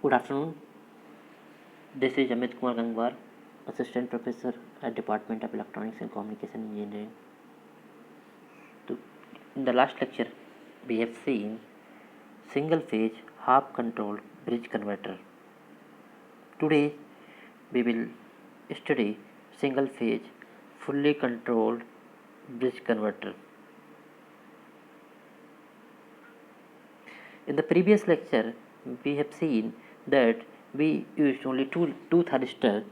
Good afternoon. This is Amit Kumar Gangwar, Assistant Professor at Department of Electronics and Communication Engineering. In the last lecture, we have seen single phase half controlled bridge converter. Today, we will study single phase fully controlled bridge converter. In the previous lecture, we have seen that we used only two thyristor,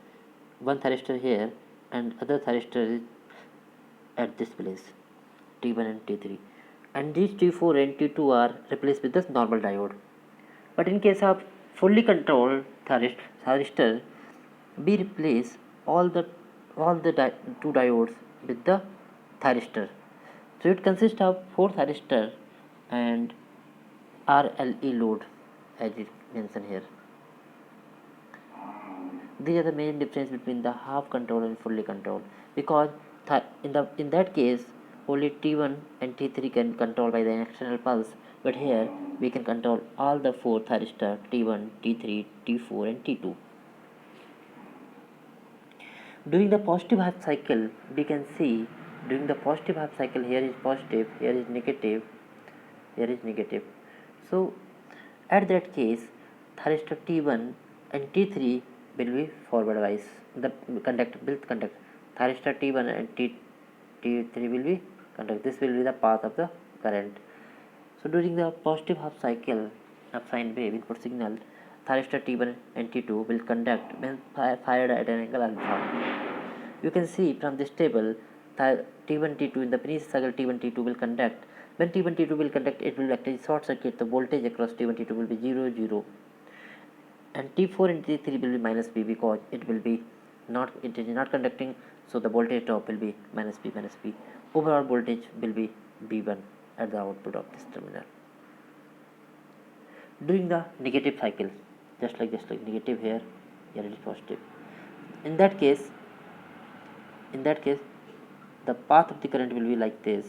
one thyristor here and other thyristor is at this place, T1 and T3, and these T4 and T2 are replaced with the normal diode. But in case of fully controlled thyristor, we replace all the two diodes with the thyristor. So it consists of 4 thyristor and RLE load, as it mentioned here. These are the main difference between the half control and fully controlled, because in that case only T1 and T3 can control by the external pulse, but here we can control all the 4 thyristor T1, T3, T4 and T2. During the positive half cycle, we can see during the positive half cycle, here is positive, here is negative, here is negative. So at that case, thyristor T1 and T3 will be forward wise. The conductor will conduct. Thyristor T1 and T3 will be conduct. This will be the path of the current. So during the positive half cycle of sine wave input signal, thyristor T1 and T2 will conduct when fired at an angle alpha. You can see from this table T1 T2 in the previous cycle T1 T2 will conduct. When T1 T2 will conduct, it will actually short circuit. The voltage across T1 T2 will be 0 0, and T4 and T3 will be minus B, because it is not conducting, so the voltage drop will be minus B. Overall voltage will be B1 at the output of this terminal. During the negative cycle, just like negative here it is positive. In that case, the path of the current will be like this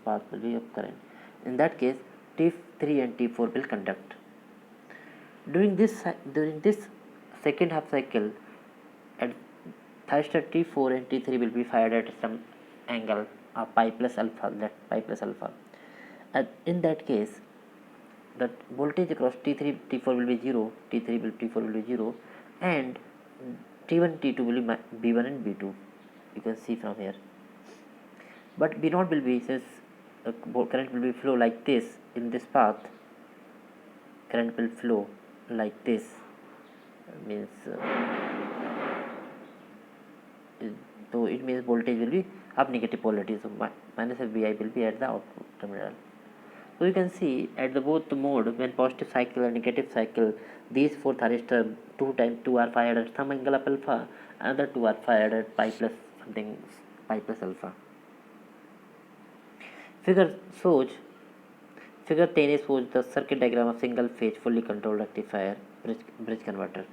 path will be of current. In that case, T3 and T4 will conduct. During this second half cycle, at thyristor T4 and T3 will be fired at some angle of pi plus alpha. And in that case, the voltage across T3 T4 will be 0, T4 will be 0, and T1 T2 will be B1 and B2. You can see from here. But B0 will be, since current will be flow like this in this path, current will flow like this, means so it means voltage will be of negative polarity, so minus of Vi will be at the output terminal. So you can see at the both the mode, when positive cycle and negative cycle, these 4 thyristor 2 are fired at some angle of alpha, another 2 are fired at pi plus alpha. Figure 10 shows the circuit diagram of single phase fully controlled rectifier bridge converter.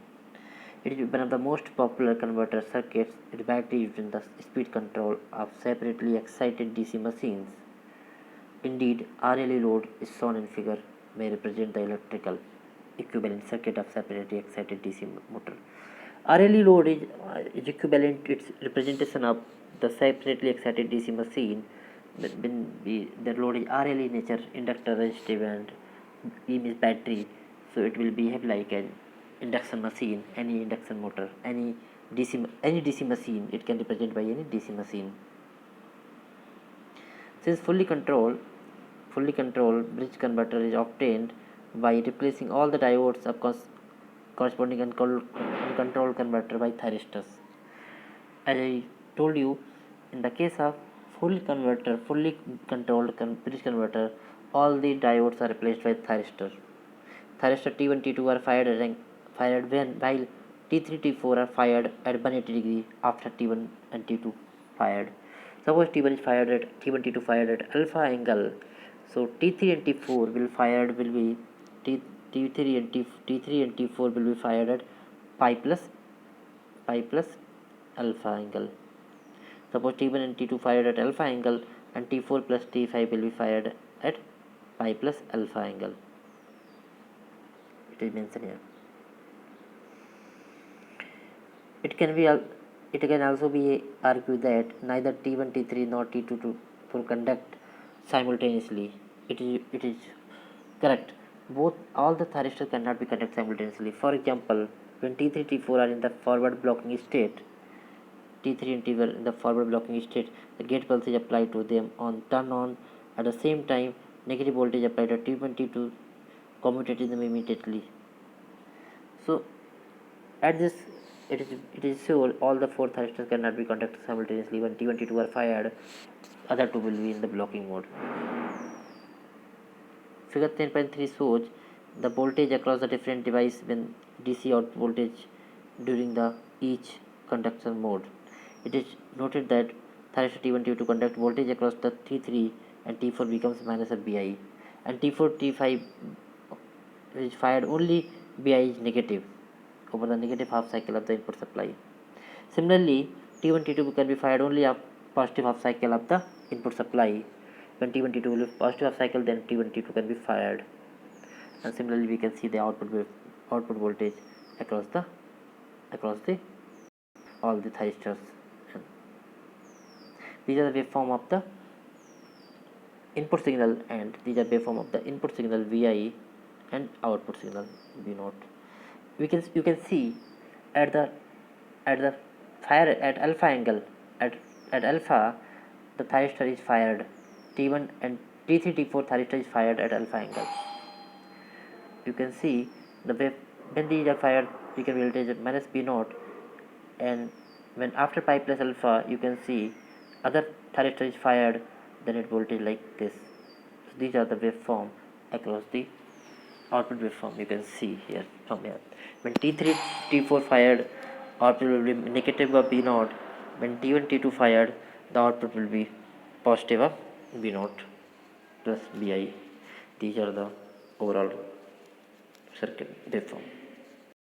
It is one of the most popular converter circuits. It is widely used in the speed control of separately excited DC machines. Indeed, RLE load is shown in figure may represent the electrical equivalent circuit of separately excited DC motor. RLE load is equivalent, its representation of the separately excited DC machine. When the load is RLE nature, inductor, resistive, and E means battery, so it will behave like an induction machine, any induction motor, any DC machine. It can represent by any DC machine. Since fully controlled bridge converter is obtained by replacing all the diodes of corresponding uncontrolled converter by thyristors. As I told you, in the case of fully controlled bridge converter, all the diodes are replaced by thyristor. Thyristor T1 T2 are fired while T3 T4 are fired at 180 degree after T1 and T2 fired. Suppose T1 T2 fired at alpha angle, so T3 and T4 will be T3 and T4 will be fired at pi plus alpha angle. Suppose T1 and T2 fired at alpha angle, and T4 plus T5 will be fired at pi plus alpha angle. It is mentioned here. It can also be argued that neither T1, T3 nor T2 will conduct simultaneously. It is correct. All the thyristors cannot be conducted simultaneously. For example, when T3, T4 are in the forward blocking state, T3 and T4 in the forward blocking state, the gate pulse is applied to them on turn on. At the same time, negative voltage applied to T1, T2 commutated them immediately. So at this, it is sure all the four thyristors cannot be conducted simultaneously. When T1, T2 are fired, other two will be in the blocking mode. Figure 10.3 shows the voltage across the different device when DC out voltage during the each conduction mode. It is noted that thyristor T1, T2 conduct voltage across the T3 and T4 becomes minus of BI, and T4, T5 is fired only BI is negative over the negative half cycle of the input supply. Similarly, T1, T2 can be fired only a positive half cycle of the input supply. When T1, T2 will be positive half cycle, then T1, T2 can be fired. And similarly, we can see the output voltage across the all the thyristors. These are the waveform of the input signal, and these are waveform of the input signal Vi and output signal V0. You can see at the fire at alpha angle, at alpha the thyristor is fired. T1 and T3, T4 thyristor is fired at alpha angle. You can see the wave when these are fired, you can voltage at minus B0, and when after pi plus alpha, you can see other thyristor is fired, then it voltage like this. So these are the waveform across the output waveform. You can see here from here. When T3, T4 fired, output will be negative of B0. When T1, T2 fired, the output will be positive of B0 plus Bi. These are the overall circuit waveform.